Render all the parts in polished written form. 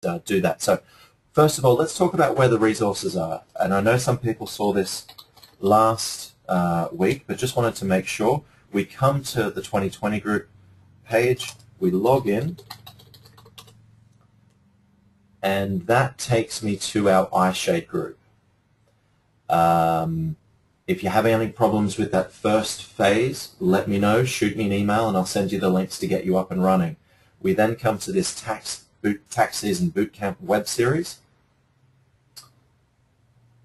do that. So first of all, let's talk about where the resources are. And I know some people saw this last week, but just wanted to make sure. We come to the 2020 group page, we log in, and that takes me to our iShade group. If you're having any problems with that first phase, let me know, shoot me an email, and I'll send you the links to get you up and running. We then come to this tax season bootcamp web series.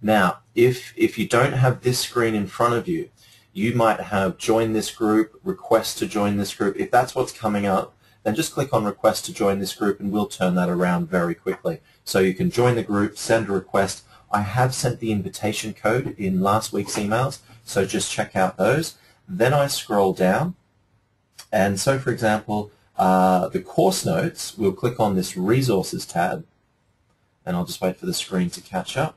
Now, if you don't have this screen in front of you, you might have join this group, request to join this group. If that's what's coming up, then just click on request to join this group and we'll turn that around very quickly. So you can join the group, send a request. I have sent the invitation code in last week's emails, so just check out those. Then I scroll down, and so for example, the course notes, we'll click on this resources tab, and I'll just wait for the screen to catch up.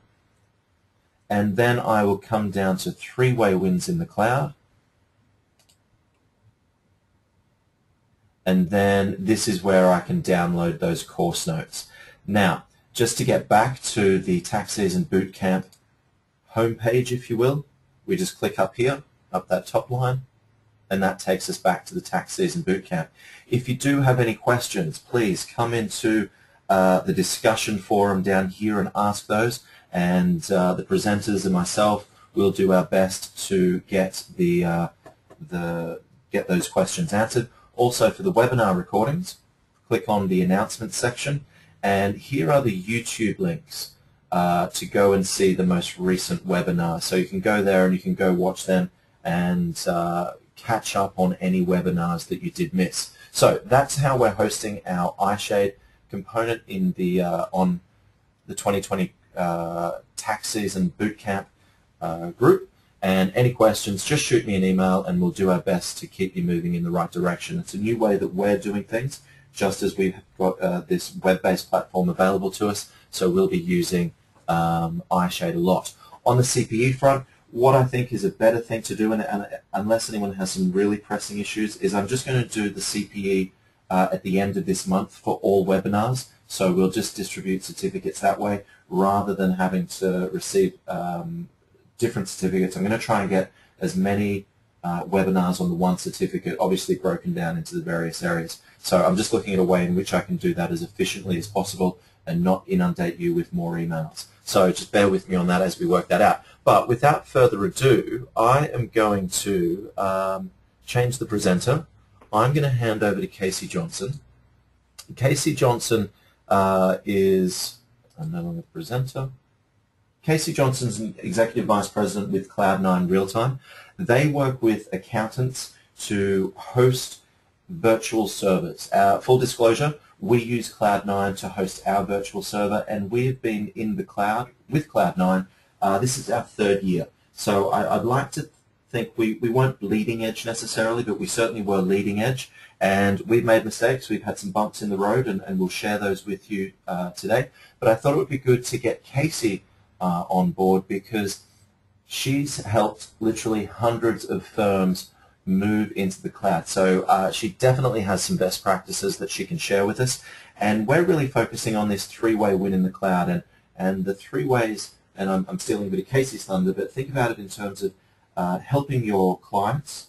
And then I will come down to three-way wins in the cloud. And then this is where I can download those course notes. Now, just to get back to the tax season bootcamp homepage, if you will, we just click up here, up that top line, and that takes us back to the tax season bootcamp. If you do have any questions, please come into the discussion forum down here and ask those, and the presenters and myself will do our best to get get those questions answered. Also, for the webinar recordings, click on the announcements section, and here are the YouTube links to go and see the most recent webinars. So you can go there and you can go watch them and catch up on any webinars that you did miss. So that's how we're hosting our iShade component in the on the 2020 tax season bootcamp group. And any questions, just shoot me an email and we'll do our best to keep you moving in the right direction. It's a new way that we're doing things, just as we've got this web-based platform available to us, so we'll be using iShade a lot. On the CPE front, what I think is a better thing to do, and unless anyone has some really pressing issues, is I'm just going to do the CPE at the end of this month for all webinars, so we'll just distribute certificates that way rather than having to receive different certificates. I'm going to try and get as many webinars on the one certificate, obviously broken down into the various areas. So I'm just looking at a way in which I can do that as efficiently as possible and not inundate you with more emails. So just bear with me on that as we work that out. But without further ado, I am going to change the presenter. I'm going to hand over to Kacee Johnson. Kacee Johnson is, I'm no longer the presenter. Kacee Johnson's an Executive Vice President with Cloud9 Realtime. They work with accountants to host virtual servers. Full disclosure, we use Cloud9 to host our virtual server, and we've been in the cloud with Cloud9. This is our third year. So I'd like to think we weren't bleeding edge necessarily, but we certainly were leading edge. And we've made mistakes. We've had some bumps in the road, and we'll share those with you today. But I thought it would be good to get Kacee on board because she's helped literally hundreds of firms move into the cloud. So she definitely has some best practices that she can share with us. And we're really focusing on this three-way win in the cloud. And the three ways, and I'm stealing a bit of Kacee's thunder, but think about it in terms of helping your clients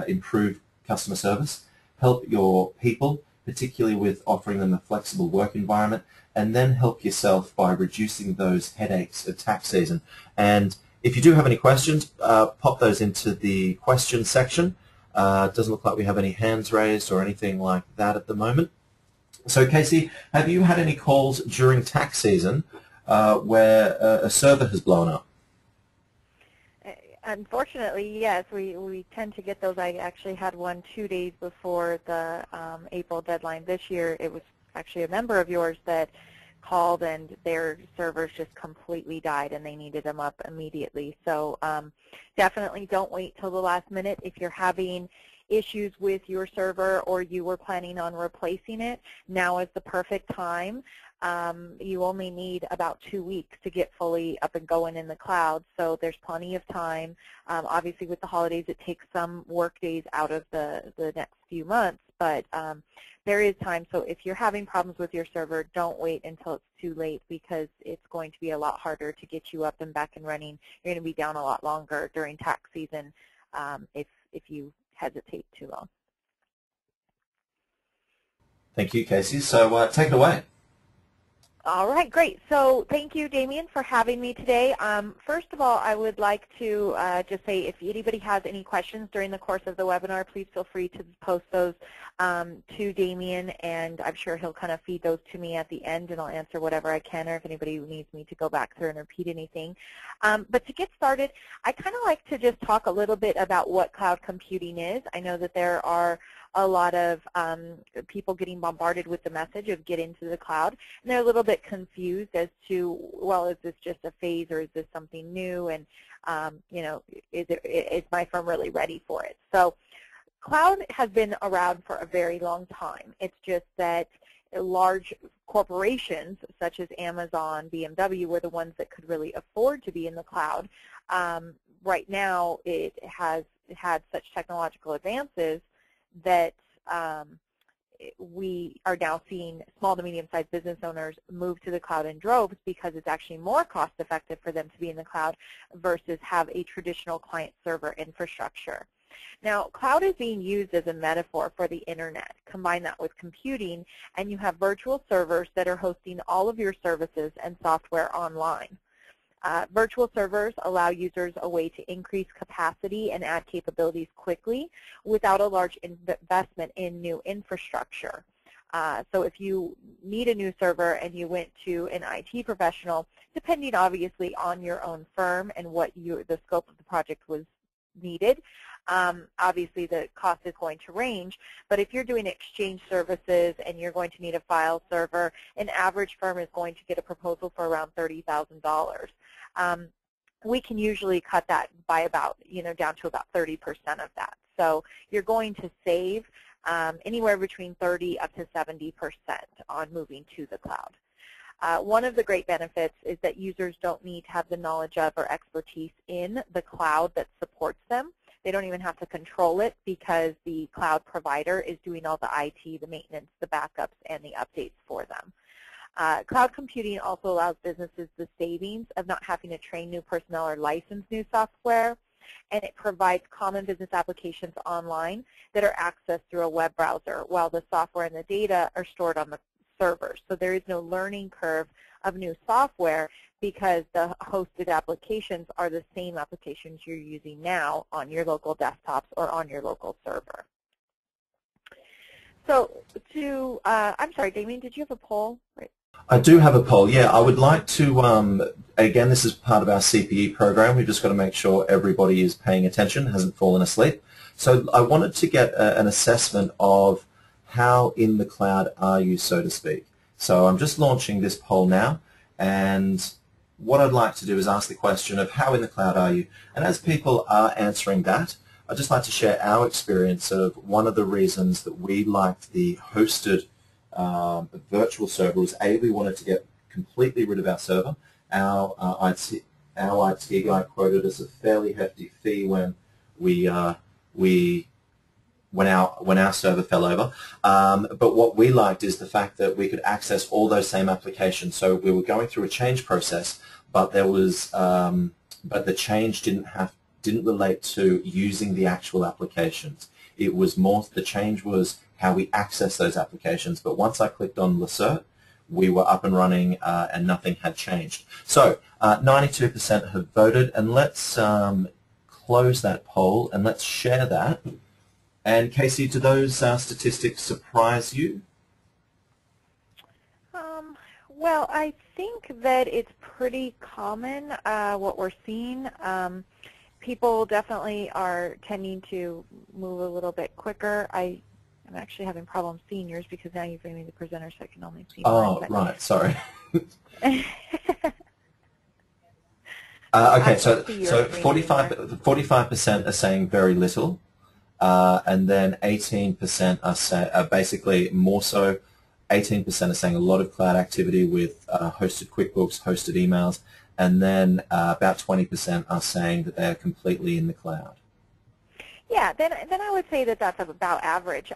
improve customer service, help your people, particularly with offering them a flexible work environment, and then help yourself by reducing those headaches of tax season. And if you do have any questions, pop those into the question section. It doesn't look like we have any hands raised or anything like that at the moment. So Kacee, have you had any calls during tax season where a server has blown up? Unfortunately, yes. We tend to get those. I actually had one 2 days before the April deadline this year. It was actually a member of yours that called and their servers just completely died and they needed them up immediately. So definitely don't wait till the last minute. If you're having issues with your server or you were planning on replacing it, now is the perfect time. you only need about 2 weeks to get fully up and going in the cloud, so there's plenty of time. Obviously, with the holidays, it takes some work days out of the next few months, but there is time. So if you're having problems with your server, don't wait until it's too late, because it's going to be a lot harder to get you up and back and running. You're going to be down a lot longer during tax season if you hesitate too long. Thank you, Kacee. So take it away. All right, great. So thank you, Damien, for having me today. First of all, I would like to just say if anybody has any questions during the course of the webinar, please feel free to post those to Damien, and I'm sure he'll kind of feed those to me at the end, and I'll answer whatever I can, or if anybody needs me to go back through and repeat anything. But to get started, I kind of like to just talk a little bit about what cloud computing is. I know that there are a lot of people getting bombarded with the message of get into the cloud, and they're a little bit confused as to, well, is this just a phase or is this something new, and you know, is my firm really ready for it? So cloud has been around for a very long time. It's just that large corporations such as Amazon, BMW were the ones that could really afford to be in the cloud. Right now it has had such technological advances that we are now seeing small to medium-sized business owners move to the cloud in droves, because it's actually more cost-effective for them to be in the cloud versus have a traditional client-server infrastructure. Now, cloud is being used as a metaphor for the internet. Combine that with computing, and you have virtual servers that are hosting all of your services and software online. Virtual servers allow users a way to increase capacity and add capabilities quickly without a large investment in new infrastructure. So if you need a new server and you went to an IT professional, depending obviously on your own firm and what the scope of the project was needed, obviously the cost is going to range. But if you're doing exchange services and you're going to need a file server, an average firm is going to get a proposal for around $30,000. We can usually cut that by about, down to about 30% of that. So you're going to save anywhere between 30 up to 70% on moving to the cloud. One of the great benefits is that users don't need to have the knowledge of or expertise in the cloud that supports them. They don't even have to control it, because the cloud provider is doing all the IT, the maintenance, the backups, and the updates for them. Cloud computing also allows businesses the savings of not having to train new personnel or license new software, and it provides common business applications online that are accessed through a web browser, while the software and the data are stored on the servers. So there is no learning curve of new software, because the hosted applications are the same applications you're using now on your local desktops or on your local server. So I'm sorry, Damien, did you have a poll? Right. I do have a poll. Yeah, I would like to, again, this is part of our CPE program. We've just got to make sure everybody is paying attention, hasn't fallen asleep. So I wanted to get an assessment of how in the cloud are you, so to speak. So I'm just launching this poll now, and what I'd like to do is ask the question of how in the cloud are you? And as people are answering that, I'd just like to share our experience of one of the reasons that we liked the hosted virtual server was, A, we wanted to get completely rid of our server. Our IT guy quoted us a fairly hefty fee when our server fell over. But what we liked is the fact that we could access all those same applications. So we were going through a change process, but there was but the change didn't relate to using the actual applications. It was more, the change was how we access those applications. But once I clicked on Lacert, we were up and running and nothing had changed. So 92% have voted, and let's close that poll and let's share that. And Kacee, do those statistics surprise you? Well, I think that it's pretty common what we're seeing. People definitely are tending to move a little bit quicker. I'm actually having problems seeing yours, because now you've made me the presenter, so I can only see mine. Oh, right, sorry. Okay, so 45% are saying very little, and then 18% are basically more so. 18% are saying a lot of cloud activity with hosted QuickBooks, hosted emails, and then about 20% are saying that they are completely in the cloud. Yeah, then I would say that that's about average.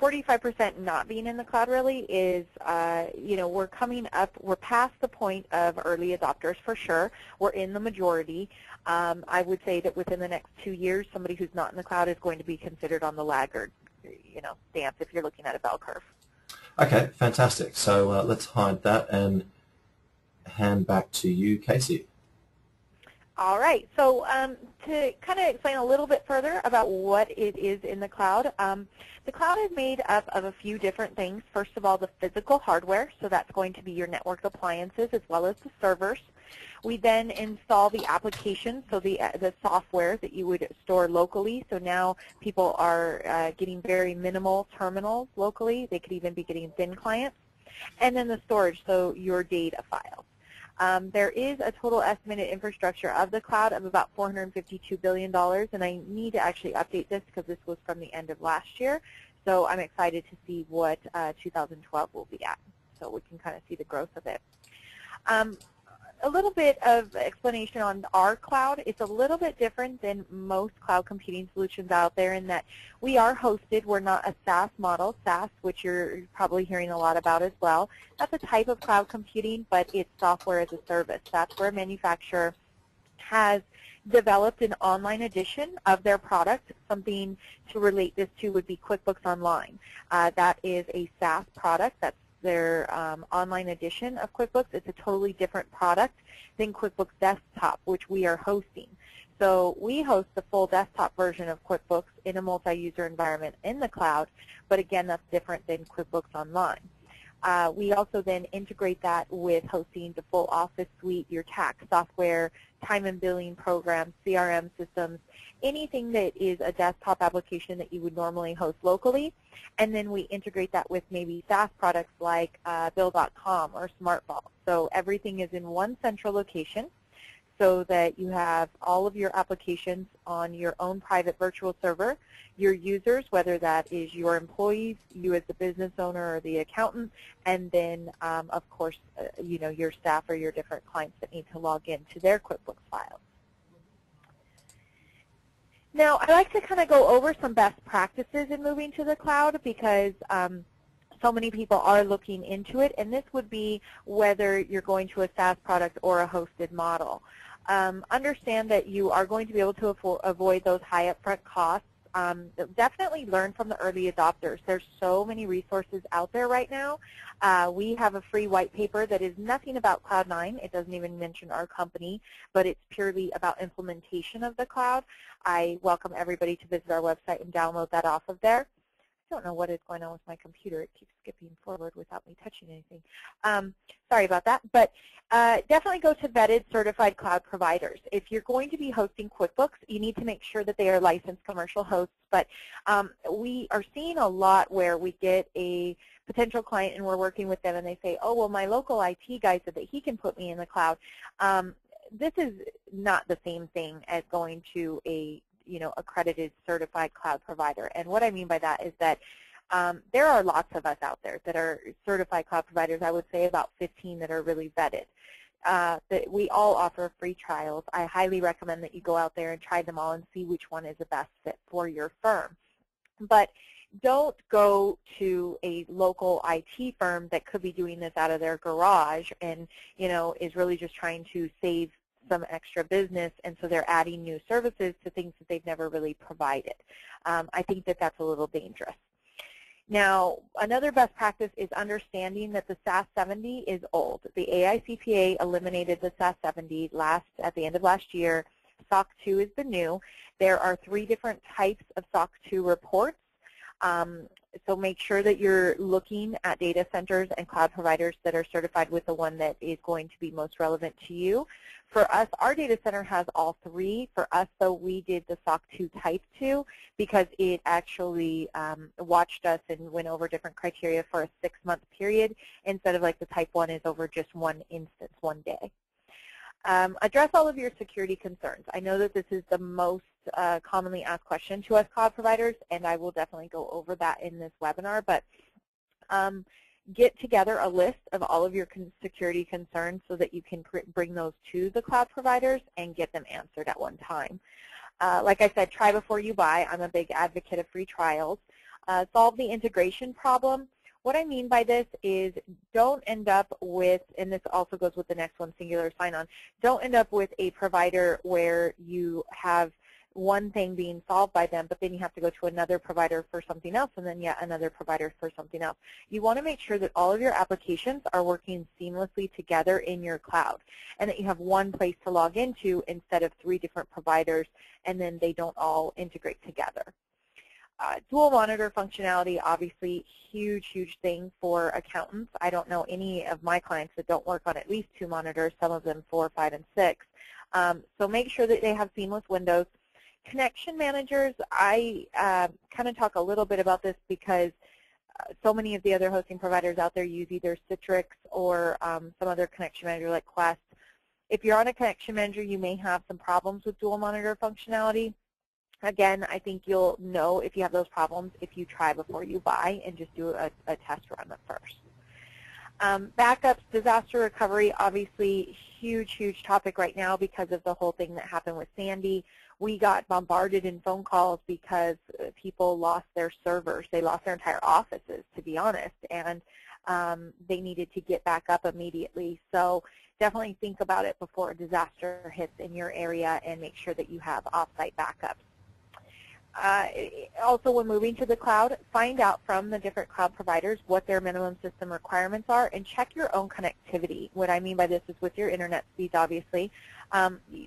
45% not being in the cloud really is, we're coming up, we're past the point of early adopters for sure. We're in the majority. I would say that within the next 2 years, somebody who's not in the cloud is going to be considered on the laggard, stance if you're looking at a bell curve. Okay, fantastic. So let's hide that and hand back to you, Kacee. All right. So to kind of explain a little bit further about what it is in the cloud, the cloud is made up of a few different things. First of all, the physical hardware, so that's going to be your network appliances as well as the servers. We then install the applications, so the software that you would store locally. So now people are getting very minimal terminals locally. They could even be getting thin clients. And then the storage, so your data files. There is a total estimated infrastructure of the cloud of about $452 billion, and I need to actually update this because this was from the end of last year. So I'm excited to see what 2012 will be at, so we can kind of see the growth of it. A little bit of explanation on our cloud. It's a little bit different than most cloud computing solutions out there in that we are hosted. We're not a SaaS model. SaaS, which you're probably hearing a lot about as well, that's a type of cloud computing, but it's software as a service. That's where a manufacturer has developed an online edition of their product. Something to relate this to would be QuickBooks Online. That is a SaaS product. That's their online edition of QuickBooks. It's a totally different product than QuickBooks Desktop, which we are hosting. So we host the full desktop version of QuickBooks in a multi-user environment in the cloud, but again, that's different than QuickBooks Online. We also then integrate that with hosting the full Office suite, your tax software, time and billing programs, CRM systems, anything that is a desktop application that you would normally host locally. And then we integrate that with maybe SaaS products like Bill.com or SmartVault. So everything is in one central location so that you have all of your applications on your own private virtual server. Your users, whether that is your employees, you as the business owner or the accountant, and then, of course, your staff or your different clients that need to log into their QuickBooks files. Now, I like to kind of go over some best practices in moving to the cloud because so many people are looking into it, and this would be whether you're going to a SaaS product or a hosted model. Understand that you are going to be able to avoid those high upfront costs. Definitely learn from the early adopters. There's so many resources out there right now. We have a free white paper that is nothing about Cloud9. It doesn't even mention our company, but it's purely about implementation of the cloud. I welcome everybody to visit our website and download that off of there. I don't know what is going on with my computer. It keeps skipping forward without me touching anything. Sorry about that. But definitely go to vetted certified cloud providers. If you're going to be hosting QuickBooks, you need to make sure that they are licensed commercial hosts. But we are seeing a lot where we get a potential client and we're working with them and they say, oh, well, my local IT guy said that he can put me in the cloud. This is not the same thing as going to a accredited certified cloud provider. And what I mean by that is that there are lots of us out there that are certified cloud providers. I would say about 15 that are really vetted. That we all offer free trials. I highly recommend that you go out there and try them all and see which one is the best fit for your firm. But don't go to a local IT firm that could be doing this out of their garage and is really just trying to save some extra business, and so they're adding new services to things that they've never really provided. I think that that's a little dangerous. Now, another best practice is understanding that the SAS 70 is old. The AICPA eliminated the SAS 70 at the end of last year. SOC 2 is the new. There are 3 different types of SOC 2 reports. So make sure that you're looking at data centers and cloud providers that are certified with the one that is going to be most relevant to you. For us, our data center has all 3. For us, though, we did the SOC 2 Type 2 because it actually watched us and went over different criteria for a 6-month period instead of like the Type 1 is over just one instance, one day. Address all of your security concerns. I know that this is the most commonly asked question to us cloud providers, and I will definitely go over that in this webinar. But get together a list of all of your security concerns so that you can bring those to the cloud providers and get them answered at one time. Like I said, try before you buy. I'm a big advocate of free trials. Solve the integration problem. What I mean by this is don't end up with, and this also goes with the next one, singular sign-on, don't end up with a provider where you have one thing being solved by them, but then you have to go to another provider for something else, and then yet another provider for something else. You want to make sure that all of your applications are working seamlessly together in your cloud, and that you have one place to log into instead of 3 different providers, and then they don't all integrate together. Dual monitor functionality, obviously, huge, huge thing for accountants. I don't know any of my clients that don't work on at least 2 monitors, some of them 4, 5, and 6. So make sure that they have seamless windows. Connection managers, I kind of talk a little bit about this because so many of the other hosting providers out there use either Citrix or some other connection manager like Quest. If you're on a connection manager, you may have some problems with dual monitor functionality. Again, I think you'll know if you have those problems if you try before you buy and just do a test run at first. Backups, disaster recovery, obviously huge, huge topic right now because of the whole thing that happened with Sandy. We got bombarded in phone calls because people lost their servers. They lost their entire offices, to be honest, and they needed to get back up immediately. So definitely think about it before a disaster hits in your area and make sure that you have off-site backups. Also, when moving to the cloud, find out from the different cloud providers what their minimum system requirements are and check your own connectivity. What I mean by this is with your internet speeds, obviously.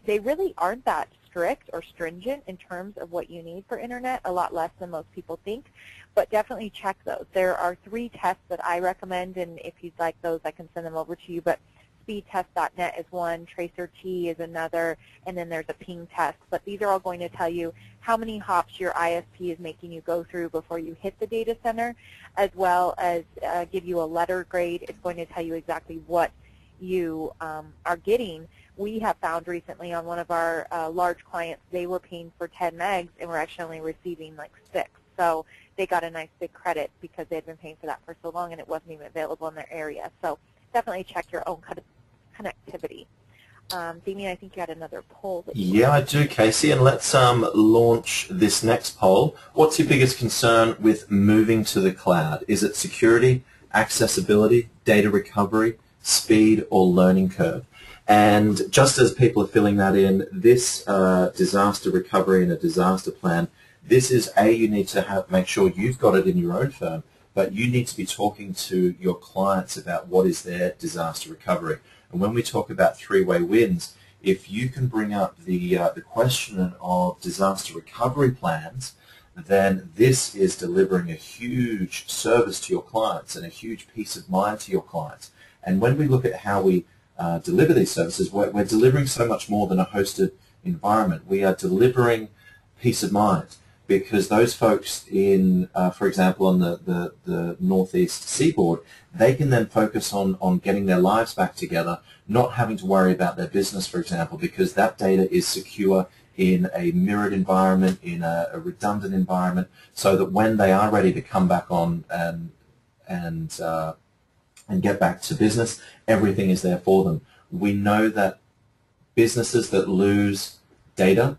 They really aren't that strict or stringent in terms of what you need for internet, a lot less than most people think, but definitely check those. There are 3 tests that I recommend, and if you'd like those, I can send them over to you, but speedtest.net is one, TracerT is another, and then there's a ping test. But these are all going to tell you how many hops your ISP is making you go through before you hit the data center, as well as give you a letter grade. It's going to tell you exactly what you are getting. We have found recently on one of our large clients, they were paying for 10 megs and were actually only receiving like 6. So they got a nice big credit because they had been paying for that for so long and it wasn't even available in their area. So definitely check your own connectivity. Damien, I think you had another poll. Yeah, I do, Kacee, and let's launch this next poll. What's your biggest concern with moving to the cloud? Is it security, accessibility, data recovery, speed, or learning curve? And just as people are filling that in, this disaster recovery and a disaster plan, this is you need to make sure you've got it in your own firm, but you need to be talking to your clients about what is their disaster recovery. And when we talk about 3-way wins, if you can bring up the question of disaster recovery plans, then this is delivering a huge service to your clients and a huge peace of mind to your clients. And when we look at how we deliver these services, we're delivering so much more than a hosted environment. We are delivering peace of mind, because those folks in, for example, on the northeast seaboard, they can then focus on getting their lives back together, not having to worry about their business, for example, because that data is secure in a mirrored environment, in a redundant environment, so that when they are ready to come back on and get back to business, everything is there for them. We know that businesses that lose data,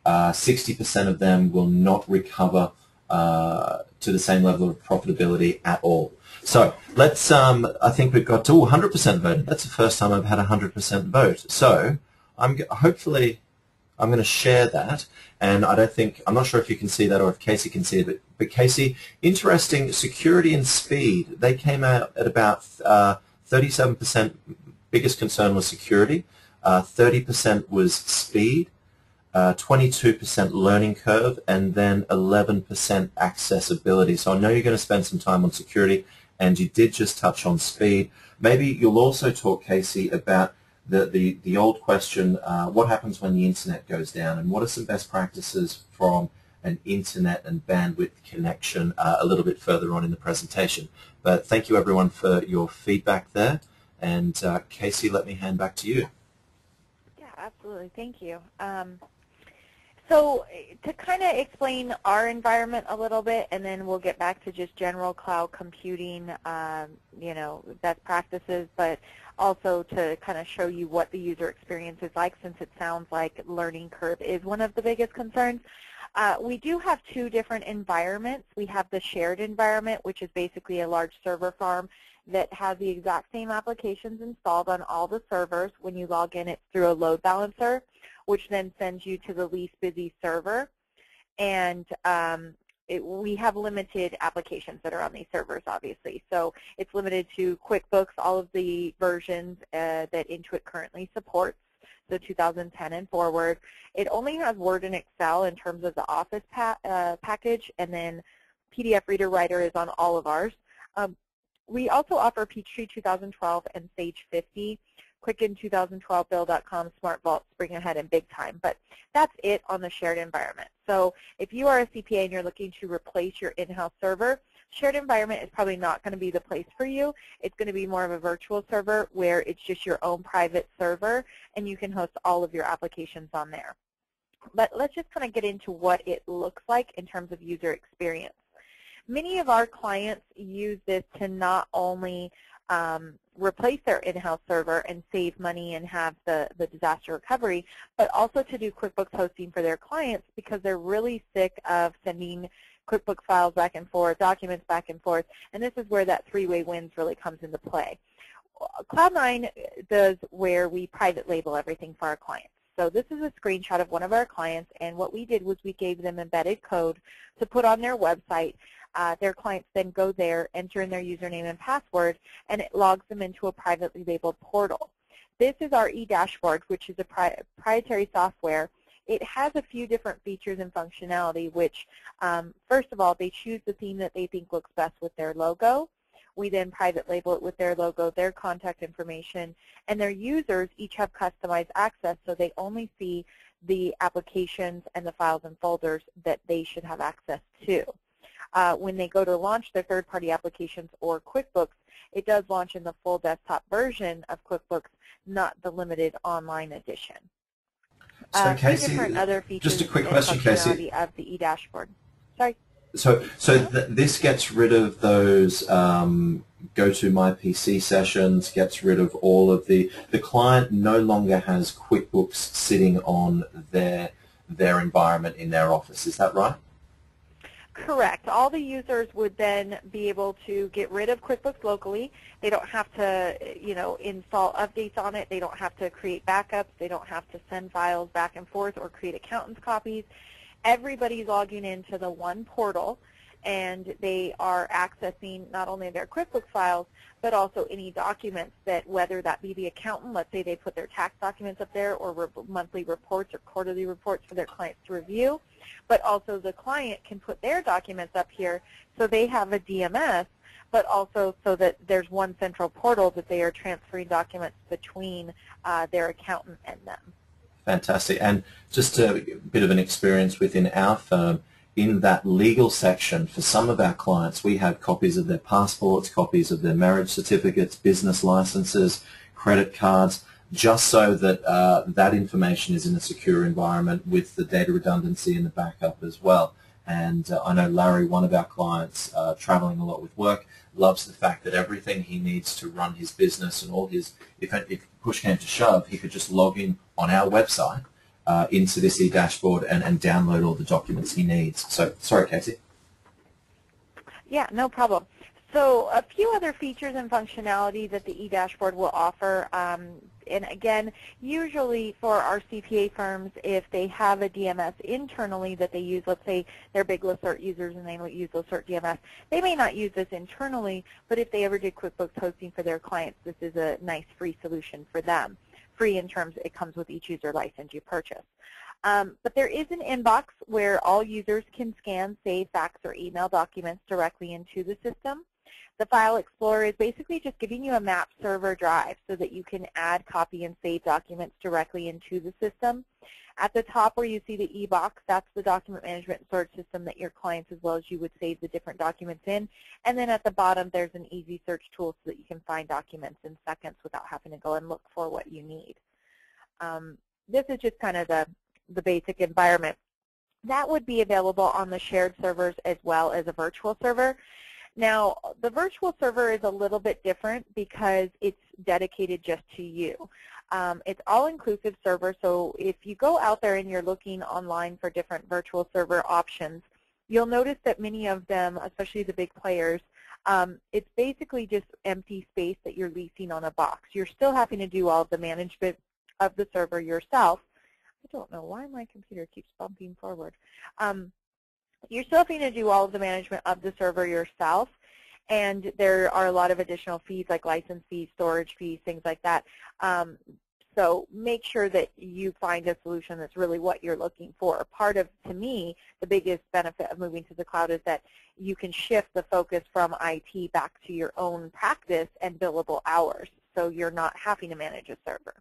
60% of them will not recover to the same level of profitability at all. So let's, I think we've got to 100% voted. That's the first time I've had 100% vote. So hopefully I'm going to share that, and I'm not sure if you can see that or if Kacee can see it, but Kacee, interesting, security and speed, they came out at about 37%, biggest concern was security, 30% was speed, 22% learning curve, and then 11% accessibility. So I know you're going to spend some time on security, and you did just touch on speed. Maybe you'll also talk, Kacee, about the old question, what happens when the internet goes down, and what are some best practices from an internet and bandwidth connection a little bit further on in the presentation. But thank you everyone for your feedback there, and Kacee, let me hand back to you. Yeah, absolutely. Thank you. So to kind of explain our environment a little bit, and then we'll get back to just general cloud computing, you know, best practices, but also to kind of show you what the user experience is like, since it sounds like learning curve is one of the biggest concerns. We do have two different environments. We have the shared environment, which is basically a large server farm that has the exact same applications installed on all the servers. When you log in, it's through a load balancer, which then sends you to the least busy server. And we have limited applications that are on these servers, obviously. So it's limited to QuickBooks, all of the versions that Intuit currently supports, so 2010 and forward. It only has Word and Excel in terms of the Office package, and then PDF Reader Writer is on all of ours. We also offer Peachtree 2012 and Sage 50, Quicken 2012, Bill.com, Smart Vault, Spring Ahead, and Big Time. But that's it on the shared environment. So if you are a CPA and you're looking to replace your in-house server, shared environment is probably not going to be the place for you. It's going to be more of a virtual server where it's just your own private server, and you can host all of your applications on there. But let's just kind of get into what it looks like in terms of user experience. Many of our clients use this to not only replace their in-house server and save money and have the disaster recovery, but also to do QuickBooks hosting for their clients, because they're really sick of sending QuickBooks files back and forth, documents back and forth, and this is where that three-way wins really comes into play. Cloud9 does where we private label everything for our clients. So this is a screenshot of one of our clients, and what we did was we gave them embedded code to put on their website. Their clients then go there, enter in their username and password, and it logs them into a privately labeled portal. This is our eDashboard, which is a proprietary software. It has a few different features and functionality, which, first of all, they choose the theme that they think looks best with their logo. We then private label it with their logo, their contact information, and their users each have customized access, so they only see the applications and the files and folders that they should have access to. When they go to launch their third-party applications or QuickBooks, it does launch in the full desktop version of QuickBooks, not the limited online edition. So Kacee, different other features just a quick question, Kacee. Of the eDashboard. Sorry. So this gets rid of those go to my PC sessions, gets rid of all of the client no longer has QuickBooks sitting on their environment in their office. Is that right? Correct. All the users would then be able to get rid of QuickBooks locally. They don't have to, you know, install updates on it. They don't have to create backups. They don't have to send files back and forth or create accountant's copies. Everybody's logging into the one portal, and they are accessing not only their QuickBooks files, but also any documents that, whether that be the accountant, let's say they put their tax documents up there, or monthly reports or quarterly reports for their clients to review, but also the client can put their documents up here so they have a DMS, but also so that there's one central portal that they are transferring documents between their accountant and them. Fantastic. And just a bit of an experience within our firm, in that legal section, for some of our clients, we have copies of their passports, copies of their marriage certificates, business licenses, credit cards, just so that that information is in a secure environment with the data redundancy and the backup as well. And I know Larry, one of our clients, traveling a lot with work, loves the fact that everything he needs to run his business and all his, if push came to shove, he could just log in on our website into this eDashboard and download all the documents he needs. So, sorry, Kacee. Yeah, no problem. So a few other features and functionality that the eDashboard will offer, and again, usually for our CPA firms, if they have a DMS internally that they use, let's say they're big Lacert users and they use Lacert DMS, they may not use this internally, but if they ever did QuickBooks hosting for their clients, this is a nice free solution for them. Free in terms it comes with each user license you purchase. But there is an inbox where all users can scan, save, fax, or email documents directly into the system. The File Explorer is basically just giving you a map server drive so that you can add, copy, and save documents directly into the system. At the top where you see the e-box, that's the document management and storage system that your clients as well as you would save the different documents in. And then at the bottom there's an easy search tool so that you can find documents in seconds without having to go and look for what you need. This is just kind of the basic environment. That would be available on the shared servers as well as a virtual server. Now, the virtual server is a little bit different because it's dedicated just to you. It's all-inclusive server, so if you go out there and you're looking online for different virtual server options, you'll notice that many of them, especially the big players, it's basically just empty space that you're leasing on a box. You're still having to do all of the management of the server yourself. I don't know why my computer keeps bumping forward. You're still having to do all of the management of the server yourself, and there are a lot of additional fees like license fees, storage fees, things like that. So make sure that you find a solution that's really what you're looking for. Part of, to me, the biggest benefit of moving to the cloud is that you can shift the focus from IT back to your own practice and billable hours, so you're not having to manage a server.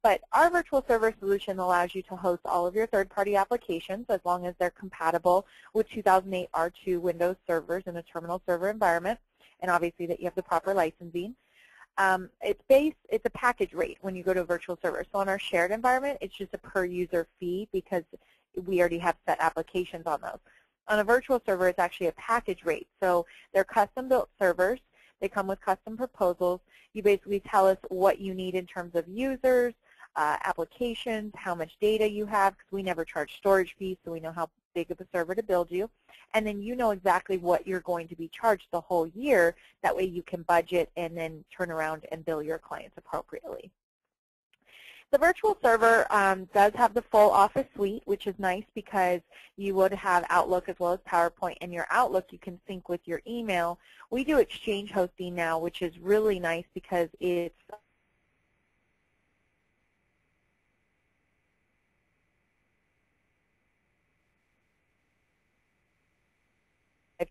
But our virtual server solution allows you to host all of your third-party applications as long as they're compatible with 2008 R2 Windows servers in a terminal server environment, and obviously that you have the proper licensing. It's a package rate when you go to a virtual server. So on our shared environment, it's just a per-user fee because we already have set applications on those. On a virtual server, it's actually a package rate. So they're custom-built servers. They come with custom proposals. You basically tell us what you need in terms of users, applications, how much data you have, because we never charge storage fees, so we know how big of a server to build you. And then you know exactly what you're going to be charged the whole year. That way you can budget and then turn around and bill your clients appropriately. The virtual server does have the full Office suite, which is nice because you would have Outlook as well as PowerPoint. And your Outlook you can sync with your email. We do Exchange hosting now, which is really nice because it's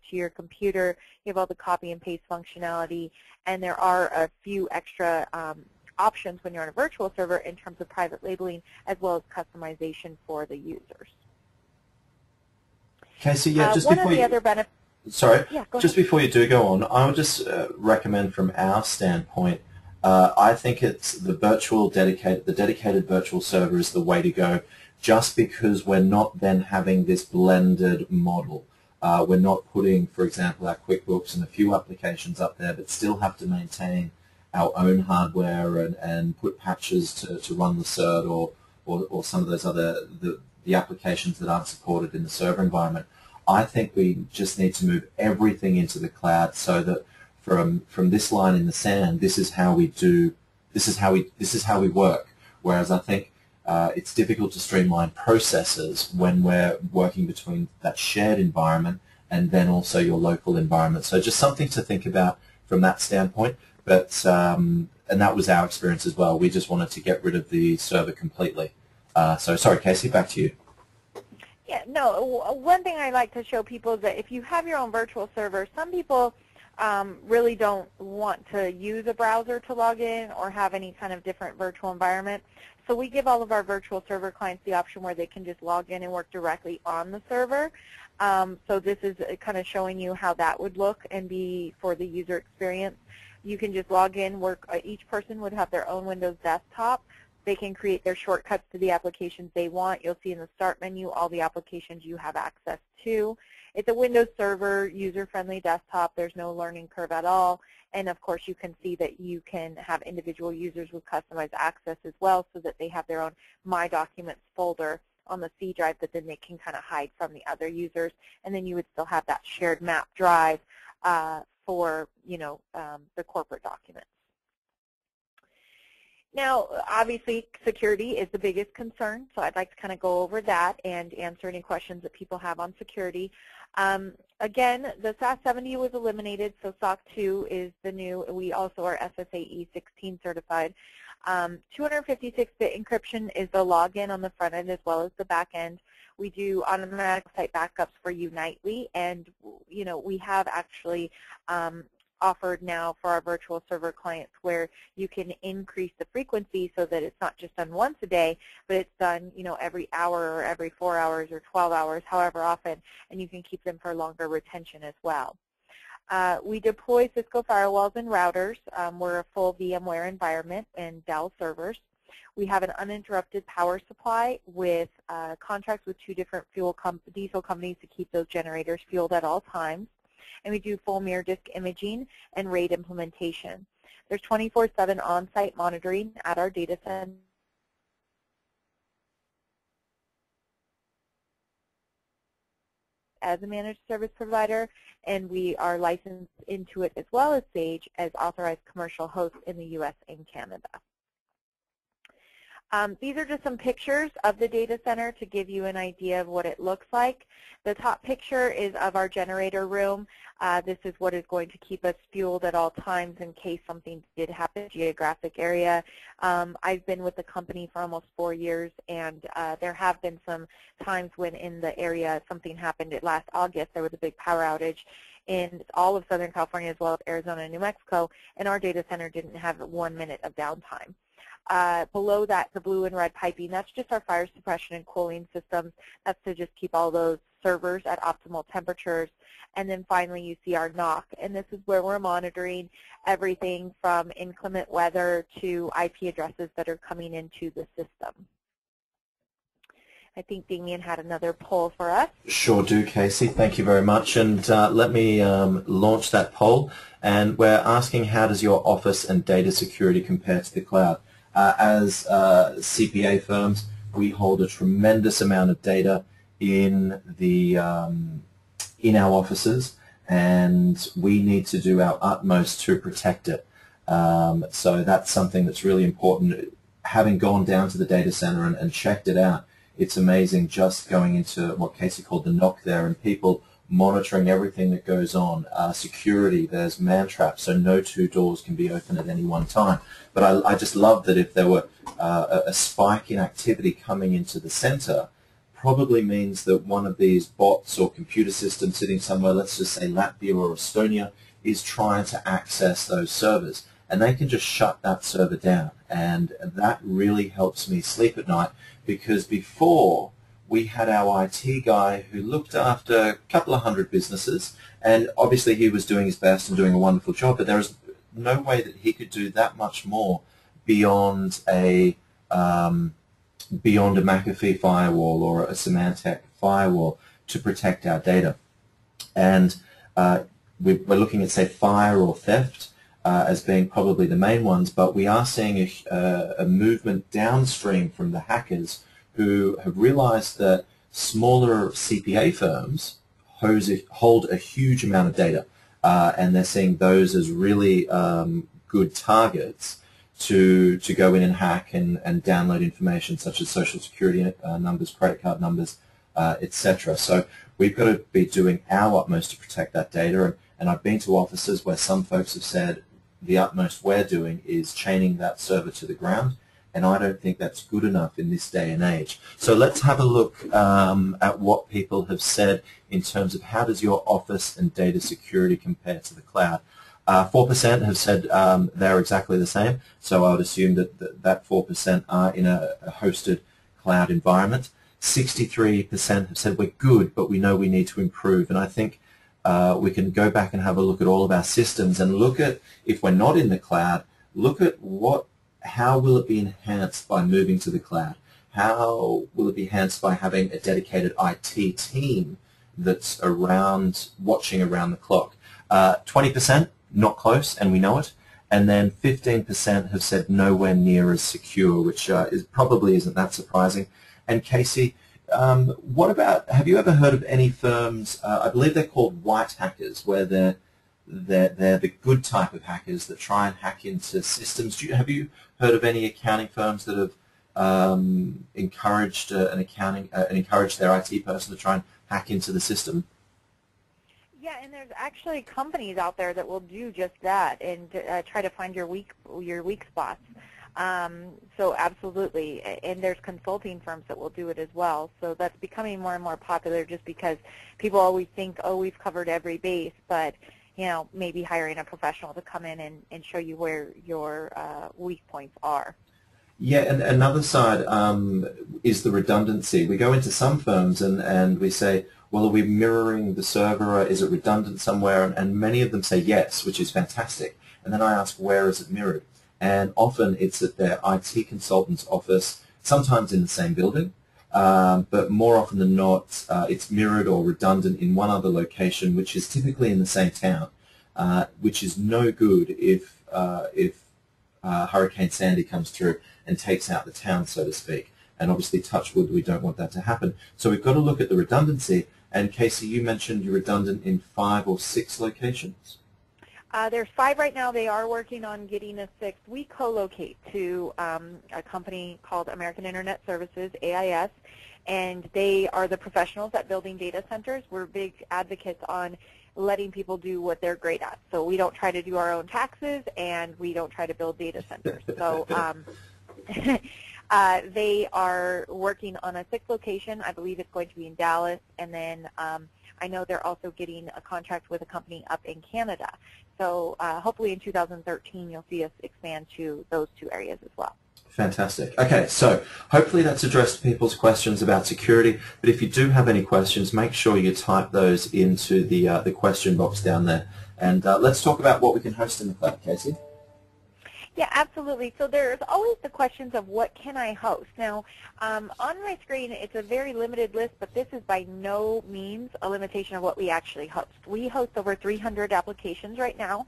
to your computer. You have all the copy and paste functionality, and there are a few extra options when you're on a virtual server in terms of private labeling as well as customization for the users. Kacee, yeah, just one before of the you, other benefits. sorry, Yeah, go just ahead. before you do go on, I would just recommend from our standpoint, I think it's the dedicated virtual server is the way to go, just because we're not then having this blended model. We're not putting, for example, our QuickBooks and a few applications up there, but still have to maintain our own hardware and put patches to run the cert or some of those other the applications that aren't supported in the server environment. I think we just need to move everything into the cloud so that from this line in the sand, this is how we do, this is how we work. Whereas I think it's difficult to streamline processes when we're working between that shared environment and then also your local environment. So just something to think about from that standpoint. But and that was our experience as well. We just wanted to get rid of the server completely. So sorry, Kacee, back to you. Yeah, no, one thing I like to show people is that if you have your own virtual server, some people really don't want to use a browser to log in or have any kind of different virtual environment. So we give all of our virtual server clients the option where they can just log in and work directly on the server. So this is kind of showing you how that would look and be for the user experience. You can just log in, work. Each person would have their own Windows desktop. They can create their shortcuts to the applications they want. You'll see in the Start menu all the applications you have access to. It's a Windows Server, user-friendly desktop. There's no learning curve at all. And, of course, you can see that you can have individual users with customized access as well so that they have their own My Documents folder on the C drive that then they can kind of hide from the other users. And then you would still have that shared map drive for, the corporate documents. Now, obviously, security is the biggest concern, so I'd like to kind of go over that and answer any questions that people have on security. Again, the SAS 70 was eliminated, so SOC 2 is the new. We also are SSAE 16 certified. 256-bit encryption is the login on the front end as well as the back end. We do automatic site backups for you nightly, and we have actually offered now for our virtual server clients where you can increase the frequency so that it's not just done once a day, but it's done every hour or every 4 hours or 12 hours, however often, and you can keep them for longer retention as well. We deploy Cisco firewalls and routers. We're a full VMware environment and Dell servers. We have an uninterrupted power supply with contracts with 2 different diesel companies to keep those generators fueled at all times. And we do full mirror disk imaging and RAID implementation. There's 24/7 on-site monitoring at our data center. As a managed service provider, and we are licensed into it as well as Sage as authorized commercial hosts in the U.S. and Canada. These are just some pictures of the data center to give you an idea of what it looks like. The top picture is of our generator room. This is what is going to keep us fueled at all times in case something did happen in the geographic area. I've been with the company for almost 4 years, and there have been some times when in the area something happened. Last August, there was a big power outage in all of Southern California as well as Arizona and New Mexico, and our data center didn't have 1 minute of downtime. Below that, the blue and red piping, that's just our fire suppression and cooling systems. That's to just keep all those servers at optimal temperatures. And then finally, you see our NOC, and this is where we're monitoring everything from inclement weather to IP addresses that are coming into the system. I think Damien had another poll for us. Sure do, Kacee. Thank you very much. And let me launch that poll. And we're asking, how does your office and data security compare to the cloud? As CPA firms, we hold a tremendous amount of data in our offices, and we need to do our utmost to protect it. So that's something that's really important. Having gone down to the data center and checked it out, it's amazing just going into what Kacee called the NOC there, and people monitoring everything that goes on. Security, there's man traps, so no 2 doors can be open at any one time. But I just love that if there were a spike in activity coming into the center, probably means that one of these bots or computer systems sitting somewhere, let's just say Latvia or Estonia, is trying to access those servers. And they can just shut that server down. And that really helps me sleep at night, because before we had our IT guy who looked after a couple of 100 businesses, and obviously he was doing his best and doing a wonderful job, but there was no way that he could do that much more beyond a McAfee firewall or a Symantec firewall to protect our data. And we're looking at, say, fire or theft as being probably the main ones, but we are seeing a movement downstream from the hackers who have realized that smaller CPA firms hold a huge amount of data, and they're seeing those as really good targets to go in and hack and download information such as social security numbers, credit card numbers, etc. So we've got to be doing our utmost to protect that data, and I've been to offices where some folks have said the utmost we're doing is chaining that server to the ground, and I don't think that's good enough in this day and age. So let's have a look at what people have said in terms of how does your office and data security compare to the cloud. 4% have said they're exactly the same, so I would assume that 4% are in a hosted cloud environment. 63% have said we're good, but we know we need to improve, and I think we can go back and have a look at all of our systems and look at, if we're not in the cloud, look at how will it be enhanced by moving to the cloud? How will it be enhanced by having a dedicated IT team that's around, watching around the clock? 20%, not close, and we know it. And then 15% have said nowhere near as secure, which probably isn't that surprising. And Kacee, what about, have you ever heard of any firms, I believe they're called white hackers, where they're the good type of hackers that try and hack into systems? Have you heard of any accounting firms that have encouraged encouraged their IT person to try and hack into the system? Yeah, and there's actually companies out there that will do just that and try to find your weak spots. So absolutely, and there's consulting firms that will do it as well. So that's becoming more and more popular, just because people always think, oh, we've covered every base, but maybe hiring a professional to come in and show you where your weak points are. Yeah, and another side is the redundancy. We go into some firms and we say, well, are we mirroring the server? Is it redundant somewhere? And many of them say yes, which is fantastic. And then I ask, where is it mirrored? and often it's at their IT consultant's office, sometimes in the same building, but more often than not, it's mirrored or redundant in one other location, which is typically in the same town, which is no good if Hurricane Sandy comes through and takes out the town, so to speak. And obviously, touch wood, we don't want that to happen. So we've got to look at the redundancy. And Kacee, you mentioned you're redundant in 5 or 6 locations. There's 5 right now. They are working on getting a 6th. We co-locate to a company called American Internet Services, AIS, and they are the professionals at building data centers. We're big advocates on letting people do what they're great at. So we don't try to do our own taxes, and we don't try to build data centers. So they are working on a 6th location. I believe it's going to be in Dallas, and then I know they're also getting a contract with a company up in Canada. So hopefully in 2013 you'll see us expand to those 2 areas as well. Fantastic. Okay, so hopefully that's addressed people's questions about security, but if you do have any questions, make sure you type those into the question box down there. And let's talk about what we can host in the cloud, Kacee. Yeah, absolutely. So there's always the questions of what can I host. Now, on my screen, it's a very limited list, but this is by no means a limitation of what we actually host. We host over 300 applications right now.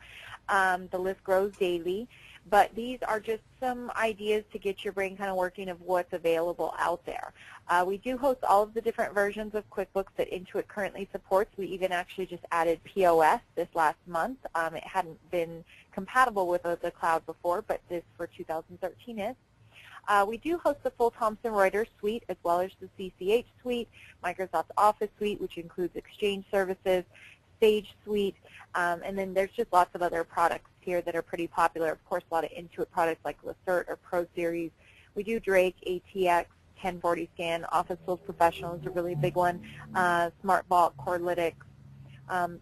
The list grows daily, but these are just some ideas to get your brain kind of working of what's available out there. We do host all of the different versions of QuickBooks that Intuit currently supports. We even actually just added POS this last month. It hadn't been compatible with the cloud before, but this for 2013 is. We do host the full Thomson Reuters suite as well as the CCH suite, Microsoft Office suite, which includes Exchange services, Sage suite, and then there's just lots of other products here that are pretty popular. Of course, a lot of Intuit products like Lacert or Pro Series. We do Drake, ATX, 1040 Scan, Office Tools Professional is a really big one, Smart Vault, Corelytics,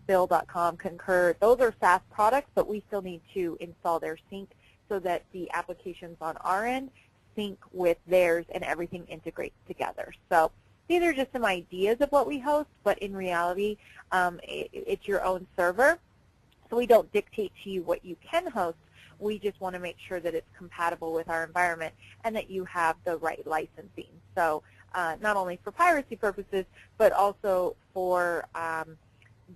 Bill.com, Concur. Those are SaaS products, but we still need to install their sync so that the applications on our end sync with theirs and everything integrates together. So these are just some ideas of what we host, but in reality, it's your own server. So we don't dictate to you what you can host. We just want to make sure that it's compatible with our environment and that you have the right licensing. So not only for piracy purposes, but also for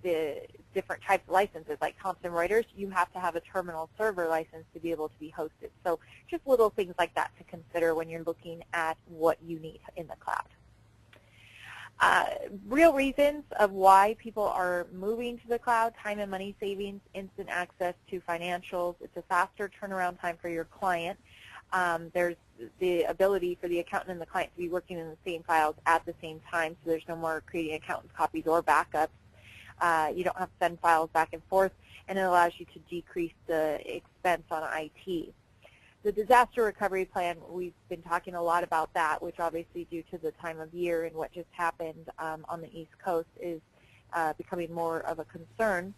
the different types of licenses. Like Thomson Reuters, you have to have a terminal server license to be able to be hosted. So just little things like that to consider when you're looking at what you need in the cloud. Real reasons of why people are moving to the cloud: time and money savings, instant access to financials. It's a faster turnaround time for your client. There's the ability for the accountant and the client to be working in the same files at the same time, so there's no more creating accountant's copies or backups. You don't have to send files back and forth, and it allows you to decrease the expense on IT. The disaster recovery plan, we've been talking a lot about that, which obviously due to the time of year and what just happened on the East Coast is becoming more of a concern.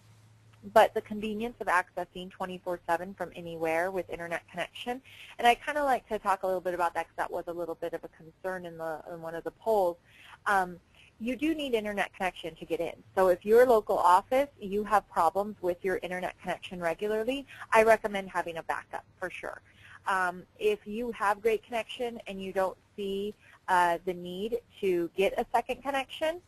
But the convenience of accessing 24/7 from anywhere with internet connection, and I kind of like to talk a little bit about that because that was a little bit of a concern in one of the polls. You do need internet connection to get in. So if your local office, you have problems with your internet connection regularly, I recommend having a backup for sure. If you have great connection and you don't see the need to get a second connection,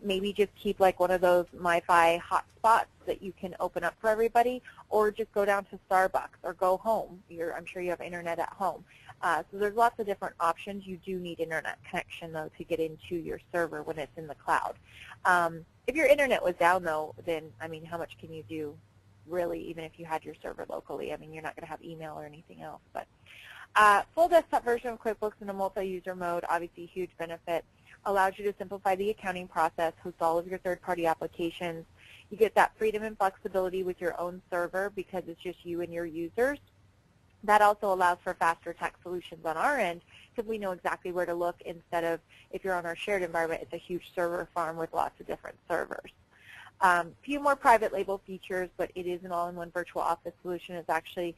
maybe just keep like one of those MiFi hotspots that you can open up for everybody, or just go down to Starbucks or go home. I'm sure you have internet at home. So there's lots of different options. You do need internet connection, though, to get into your server when it's in the cloud. If your internet was down, though, then, I mean, how much can you do, really, even if you had your server locally? I mean, you're not going to have email or anything else. But full desktop version of QuickBooks in a multi-user mode, obviously a huge benefit. Allows you to simplify the accounting process, host all of your third-party applications. You get that freedom and flexibility with your own server because it's just you and your users. That also allows for faster tech solutions on our end because we know exactly where to look instead of, if you're on our shared environment, it's a huge server farm with lots of different servers. Few more private label features, but it is an all-in-one virtual office solution. It's actually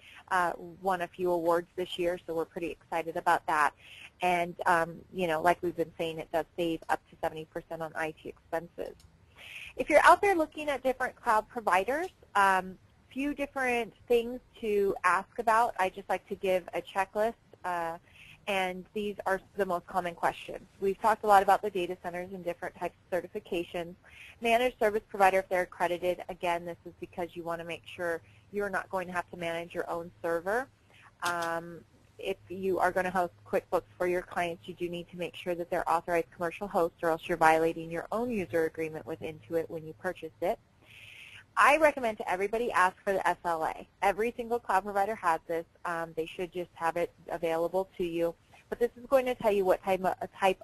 won a few awards this year, so we're pretty excited about that. And, you know, like we've been saying, it does save up to 70% on IT expenses. If you're out there looking at different cloud providers, few different things to ask about. I just like to give a checklist, and these are the most common questions. We've talked a lot about the data centers and different types of certifications. Managed service provider, if they're accredited, again, this is because you want to make sure you're not going to have to manage your own server. If you are going to host QuickBooks for your clients, you do need to make sure that they're authorized commercial hosts, or else you're violating your own user agreement with Intuit when you purchased it. I recommend to everybody ask for the SLA. Every single cloud provider has this. They should just have it available to you. But this is going to tell you what type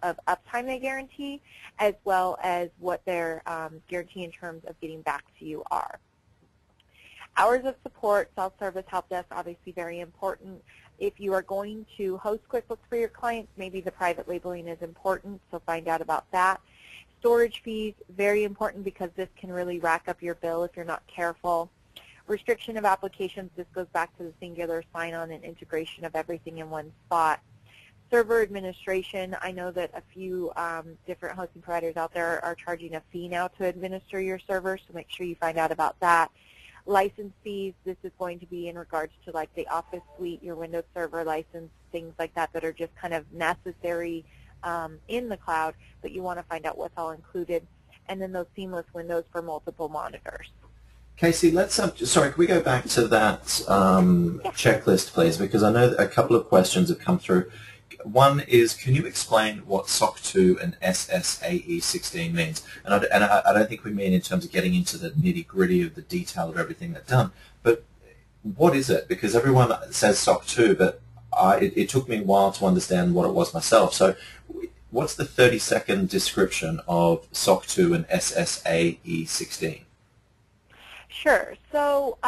of uptime they guarantee, as well as what their guarantee in terms of getting back to you are. Hours of support, self-service, help desk, obviously very important. If you are going to host QuickBooks for your clients, maybe the private labeling is important, so find out about that. Storage fees, very important because this can really rack up your bill if you're not careful. Restriction of applications, this goes back to the singular sign-on and integration of everything in one spot. Server administration, I know that a few different hosting providers out there are charging a fee now to administer your server, so make sure you find out about that. License fees, this is going to be in regards to like the Office Suite, your Windows Server license, things like that that are just kind of necessary in the cloud, but you want to find out what's all included. And then those seamless windows for multiple monitors. Kacee, let's sorry, can we go back to that checklist, please? Because I know that a couple of questions have come through. One is, can you explain what SOC 2 and SSAE 16 means? And I don't think we mean in terms of getting into the nitty-gritty of the detail of everything that's done, but what is it? Because everyone says SOC 2, but it took me a while to understand what it was myself. So what's the 30-second description of SOC 2 and SSAE 16? Sure. So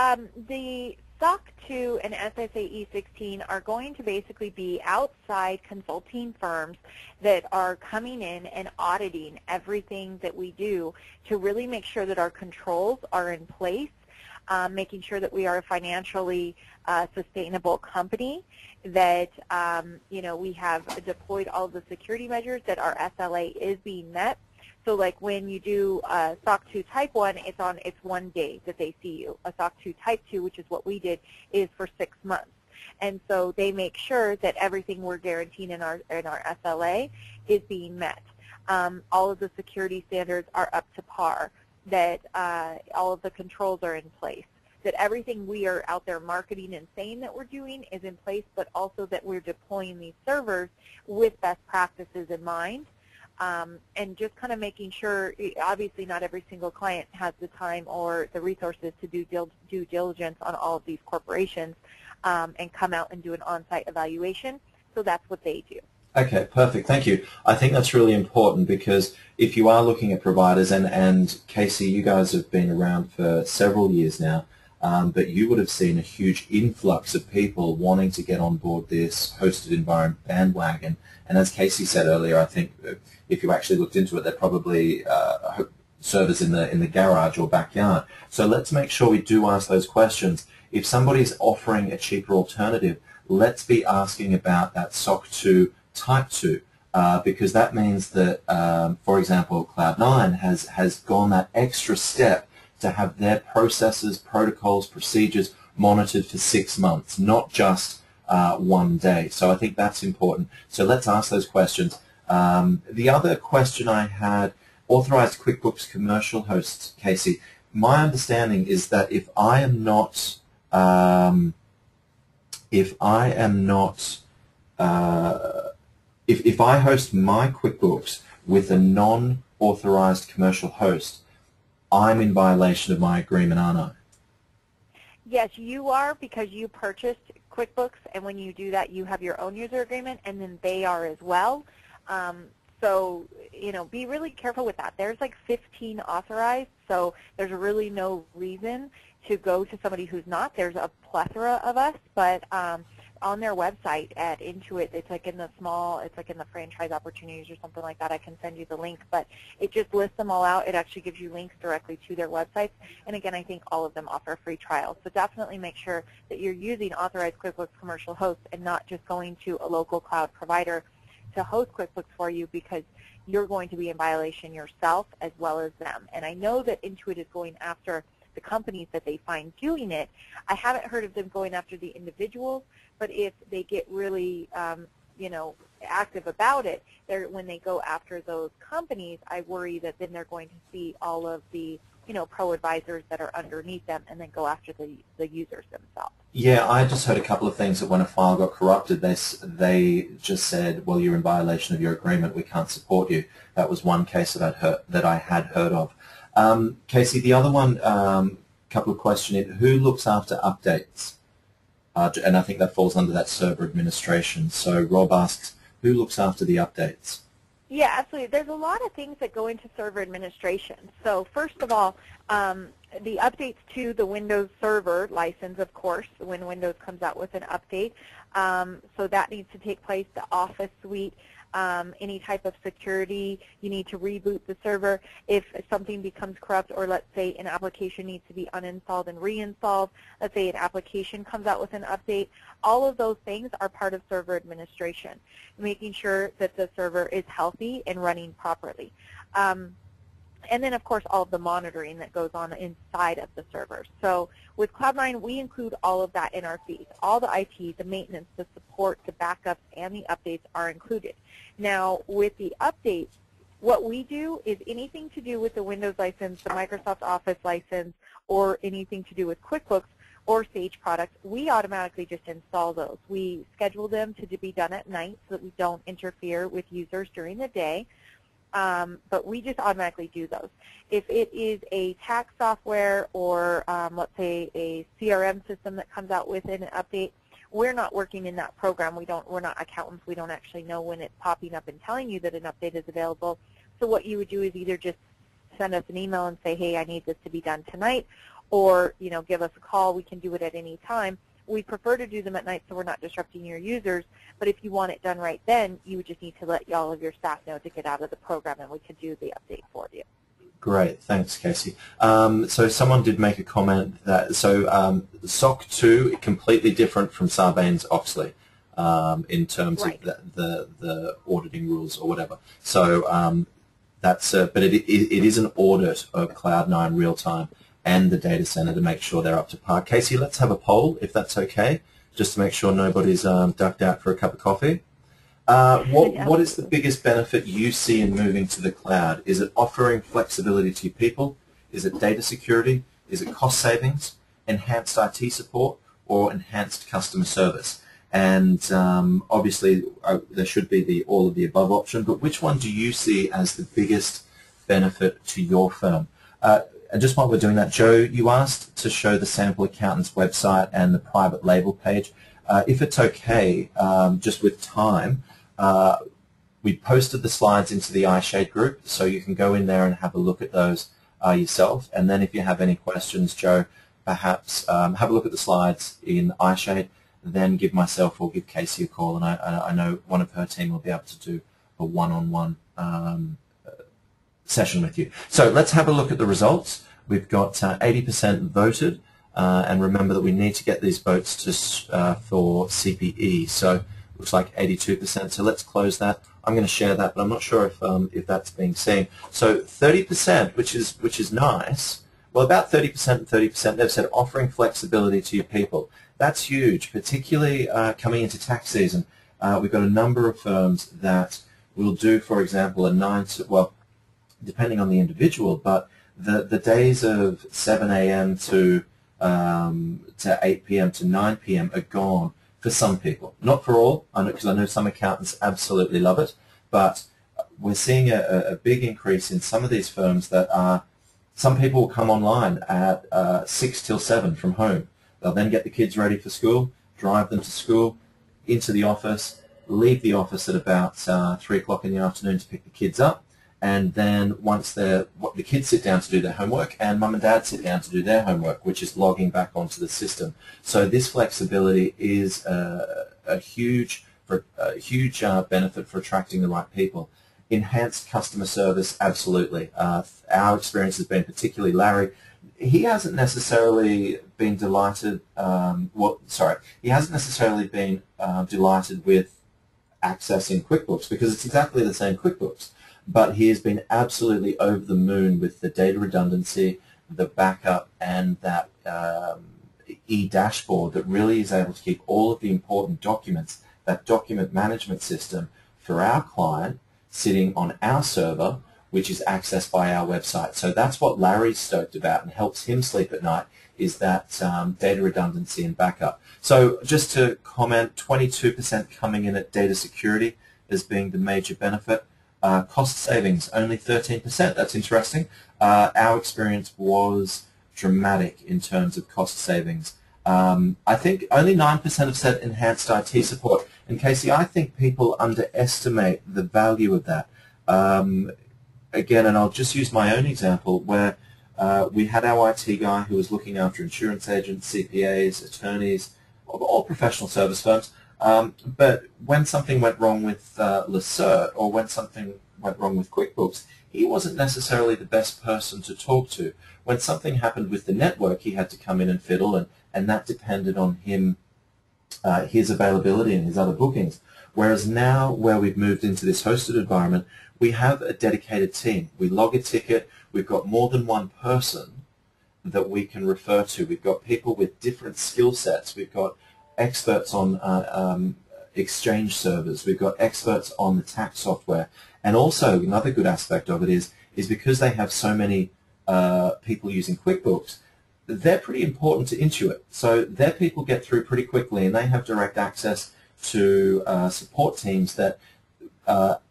the SOC 2 and SSAE 16 are going to basically be outside consulting firms that are coming in and auditing everything that we do to really make sure that our controls are in place, making sure that we are a financially sustainable company, that we have deployed all of the security measures, that our SLA is being met. So like when you do SOC 2 Type 1, it's 1 day that they see you. A SOC 2 Type 2, which is what we did, is for 6 months. And so they make sure that everything we're guaranteeing in our SLA is being met. All of the security standards are up to par, that all of the controls are in place, that everything we are out there marketing and saying that we're doing is in place, but also that we're deploying these servers with best practices in mind. And just kind of making sure, obviously not every single client has the time or the resources to do due diligence on all of these corporations and come out and do an on-site evaluation. So that's what they do. Okay, perfect. Thank you. I think that's really important because if you are looking at providers, and Kacee, you guys have been around for several years now, but you would have seen a huge influx of people wanting to get on board this hosted environment bandwagon. And as Kacee said earlier, I think if you actually looked into it, they're probably servers in the garage or backyard. So let's make sure we do ask those questions. If somebody's offering a cheaper alternative, let's be asking about that SOC 2 Type 2, because that means that, for example, Cloud9 has gone that extra step to have their processes, protocols, procedures monitored for 6 months, not just 1 day. So I think that's important. So let's ask those questions. The other question I had, authorized QuickBooks commercial hosts, Kacee. My understanding is that if I host my QuickBooks with a non-authorized commercial host, I'm in violation of my agreement, aren't I? Yes, you are, because you purchased QuickBooks, and when you do that, you have your own user agreement, and then they are as well. So, be really careful with that. There's like 15 authorized, so there's really no reason to go to somebody who's not. There's a plethora of us, but on their website at Intuit, it's like in the franchise opportunities or something like that. I can send you the link, but it just lists them all out. It actually gives you links directly to their websites. And again, I think all of them offer a free trial. So definitely make sure that you're using authorized QuickBooks commercial hosts and not just going to a local cloud provider to host QuickBooks for you, because you're going to be in violation yourself as well as them. And I know that Intuit is going after the companies that they find doing it. I haven't heard of them going after the individuals, but if they get really active about it, when they go after those companies, I worry that then they're going to see all of the pro-advisors that are underneath them and then go after the users themselves. Yeah, I just heard a couple of things that when a file got corrupted, they just said, well, you're in violation of your agreement, we can't support you. That was one case that I had heard of. Kacee, the other one, couple of questions, who looks after updates? And I think that falls under that server administration. So Rob asks, who looks after the updates? Yeah, absolutely. There's a lot of things that go into server administration. So first of all, the updates to the Windows Server license, of course, when Windows comes out with an update. So that needs to take place, the Office suite, any type of security, you need to reboot the server. If something becomes corrupt, or let's say an application needs to be uninstalled and reinstalled, let's say an application comes out with an update, all of those things are part of server administration, making sure that the server is healthy and running properly. And then, of course, all of the monitoring that goes on inside of the server. So with Cloud9, we include all of that in our fees. All the IT, the maintenance, the support, the backups, and the updates are included. Now, with the updates, what we do is anything to do with the Windows license, the Microsoft Office license, or anything to do with QuickBooks or Sage products, we automatically just install those. We schedule them to be done at night so that we don't interfere with users during the day. But we just automatically do those. If it is a tax software or let's say a CRM system that comes out with an update, we're not working in that program. We're not accountants. We don't actually know when it's popping up and telling you that an update is available. So what you would do is either just send us an email and say, hey, I need this to be done tonight, or give us a call. We can do it at any time. We prefer to do them at night so we're not disrupting your users, but if you want it done right then, you would just need to let all of your staff know to get out of the program, and we could do the update for you. Great, thanks, Kacee. So someone did make a comment that, SOC 2 completely different from Sarbanes-Oxley in terms Right. of the auditing rules or whatever. So that's, but it is an audit of Cloud9 real-time and the data center to make sure they're up to par. Kacee, let's have a poll, if that's okay, just to make sure nobody's ducked out for a cup of coffee. What is the biggest benefit you see in moving to the cloud? Is it offering flexibility to your people? Is it data security? Is it cost savings, enhanced IT support, or enhanced customer service? And obviously there should be the all of the above option, but which one do you see as the biggest benefit to your firm? And just while we're doing that, Joe, you asked to show the sample accountant's website and the private label page. If it's okay, just with time, we posted the slides into the iShade group, so you can go in there and have a look at those yourself. And then if you have any questions, Joe, perhaps have a look at the slides in iShade, then give myself or give Kacee a call, and I know one of her team will be able to do a one-on-one session with you. So let's have a look at the results. We've got 80% voted, and remember that we need to get these votes for CPE. So looks like 82%. So let's close that. I'm going to share that, but I'm not sure if that's being seen. So 30%, which is nice. Well, about 30% and 30%. They've said offering flexibility to your people. That's huge, particularly coming into tax season. We've got a number of firms that will do, for example, a 9 to, well, depending on the individual, but the days of 7 a.m. to 8 p.m. to 9 p.m. are gone for some people. Not for all, because I know some accountants absolutely love it, but we're seeing a big increase in some of these firms that are, some people will come online at 6 till 7 from home. They'll then get the kids ready for school, drive them to school, into the office, leave the office at about 3 o'clock in the afternoon to pick the kids up, and then once the kids sit down to do their homework, and mum and dad sit down to do their homework, which is logging back onto the system. So this flexibility is a huge benefit for attracting the right people. Enhanced customer service, absolutely. Our experience has been, particularly Larry, he hasn't necessarily been delighted. He hasn't necessarily been delighted with accessing QuickBooks, because it's exactly the same QuickBooks. But he has been absolutely over the moon with the data redundancy, the backup and that e-dashboard that really is able to keep all of the important documents, that document management system for our client sitting on our server, which is accessed by our website. So that's what Larry's stoked about and helps him sleep at night, is that data redundancy and backup. So just to comment, 22% coming in at data security as being the major benefit. Cost savings, only 13%. That's interesting. Our experience was dramatic in terms of cost savings. I think only 9% have said enhanced IT support. And Kacee, I think people underestimate the value of that. Again, and I'll just use my own example, where we had our IT guy who was looking after insurance agents, CPAs, attorneys, all professional service firms. But when something went wrong with Lacert, or when something went wrong with QuickBooks, he wasn't necessarily the best person to talk to. When something happened with the network, he had to come in and fiddle, and that depended on him, his availability and his other bookings. Whereas now, where we've moved into this hosted environment, we have a dedicated team. We log a ticket. We've got more than one person that we can refer to. We've got people with different skill sets. We've got experts on exchange servers. We've got experts on the tax software. And also, another good aspect of it is because they have so many people using QuickBooks, they're pretty important to Intuit. So their people get through pretty quickly, and they have direct access to support teams that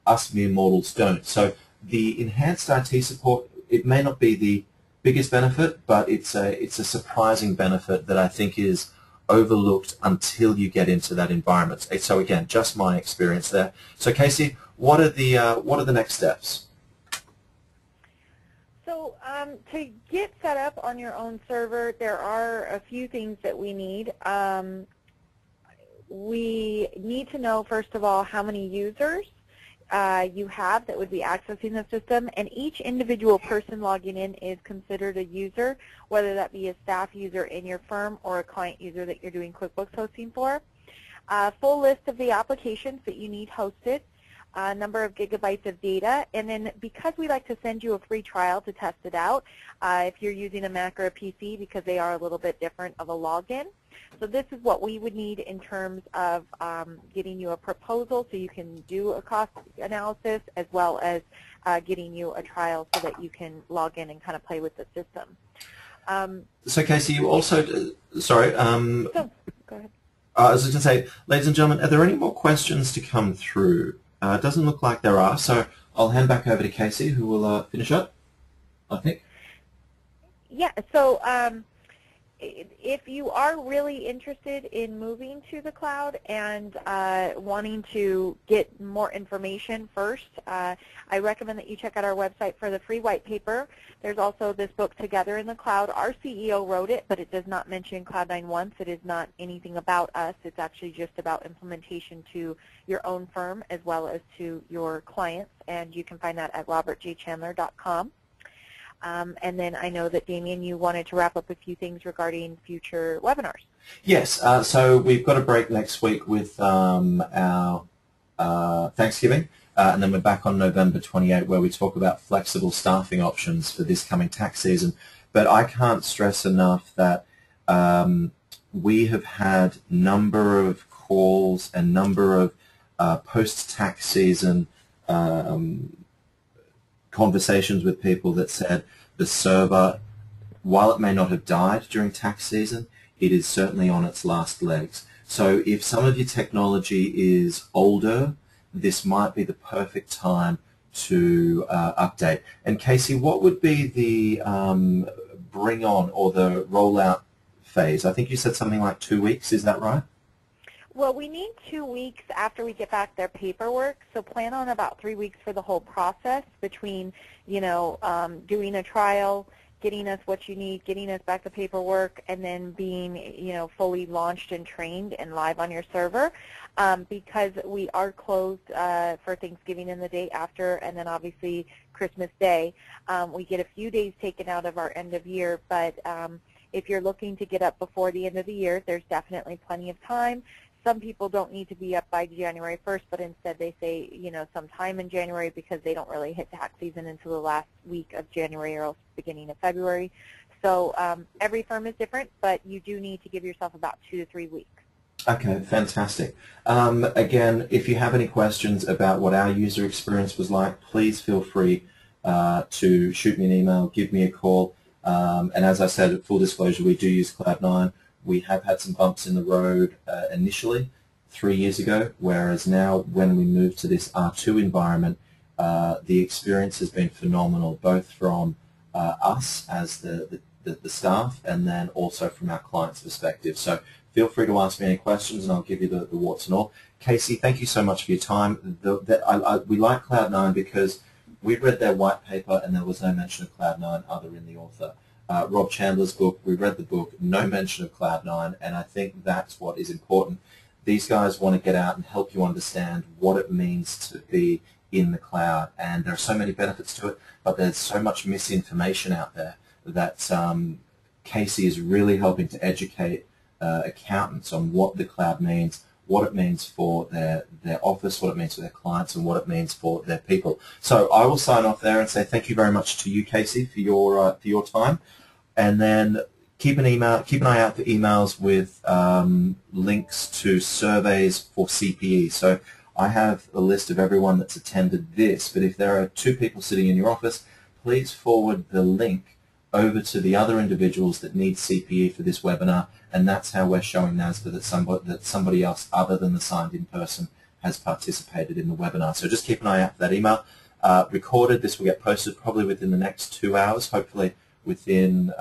us mere mortals don't. So the enhanced IT support, it may not be the biggest benefit, but it's a surprising benefit that I think is overlooked until you get into that environment. So again, just my experience there. So Kacee, what are the next steps? So to get set up on your own server, there are a few things that we need. We need to know, first of all, how many users you have that would be accessing the system, and each individual person logging in is considered a user, whether that be a staff user in your firm or a client user that you're doing QuickBooks hosting for. Full list of the applications that you need hosted, number of gigabytes of data, and then because we like to send you a free trial to test it out, if you're using a Mac or a PC, because they are a little bit different of a login. So this is what we would need in terms of getting you a proposal so you can do a cost analysis, as well as getting you a trial so that you can log in and kind of play with the system. So Kacee, you also, sorry. So, go ahead. I was just going to say, ladies and gentlemen, are there any more questions to come through? It doesn't look like there are, so I'll hand back over to Kacee, who will finish up, I think. Yeah, so if you are really interested in moving to the cloud and wanting to get more information first, I recommend that you check out our website for the free white paper. There's also this book, Together in the Cloud. Our CEO wrote it, but it does not mention Cloud9 once. It is not anything about us. It's actually just about implementation to your own firm as well as to your clients, and you can find that at robertjchandler.com. And then I know that, Damien, you wanted to wrap up a few things regarding future webinars. Yes, so we've got a break next week with our Thanksgiving, and then we're back on November 28, where we talk about flexible staffing options for this coming tax season. But I can't stress enough that we have had number of calls and number of post-tax season conversations with people that said the server, while it may not have died during tax season, it is certainly on its last legs. So if some of your technology is older, this might be the perfect time to update. And Kacee, what would be the bring on or the rollout phase? I think you said something like 2 weeks, is that right? Well, we need 2 weeks after we get back their paperwork, so plan on about 3 weeks for the whole process between, you know, doing a trial, getting us what you need, getting us back the paperwork, and then being, you know, fully launched and trained and live on your server, because we are closed for Thanksgiving and the day after, and then obviously Christmas Day. We get a few days taken out of our end of year, but if you're looking to get up before the end of the year, there's definitely plenty of time. Some people don't need to be up by January 1st, but instead they say, you know, sometime in January, because they don't really hit tax season until the last week of January or else beginning of February. So every firm is different, but you do need to give yourself about 2 to 3 weeks. Okay, fantastic. Again, if you have any questions about what our user experience was like, please feel free to shoot me an email, give me a call. And as I said, full disclosure, we do use Cloud9. We have had some bumps in the road initially 3 years ago, whereas now when we move to this R2 environment, the experience has been phenomenal, both from us as the staff and then also from our client's perspective. So feel free to ask me any questions and I'll give you the warts and all. Kacee, thank you so much for your time. We like Cloud9 because we read their white paper and there was no mention of Cloud9 other in the author. Rob Chandler's book, we read the book, no mention of Cloud9, and I think that's what is important. These guys want to get out and help you understand what it means to be in the cloud, and there are so many benefits to it, but there's so much misinformation out there that Kacee is really helping to educate accountants on what the cloud means, what it means for their office, what it means for their clients, and what it means for their people. So I will sign off there and say thank you very much to you, Kacee, for your time, and then keep an eye out for emails with links to surveys for CPE. So I have a list of everyone that's attended this, but if there are 2 people sitting in your office, please forward the link over to the other individuals that need CPE for this webinar, and that's how we're showing NASDA that somebody else other than the signed-in person has participated in the webinar. So just keep an eye out for that email. Recorded, this will get posted probably within the next 2 hours, hopefully within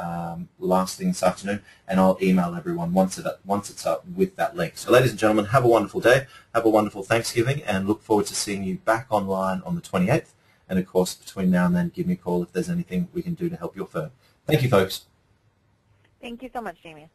last thing this afternoon, and I'll email everyone once it's up with that link. So ladies and gentlemen, have a wonderful day, have a wonderful Thanksgiving, and look forward to seeing you back online on the 28th. And of course, between now and then, give me a call if there's anything we can do to help your firm. Thank you, folks. Thank you so much, Jamie.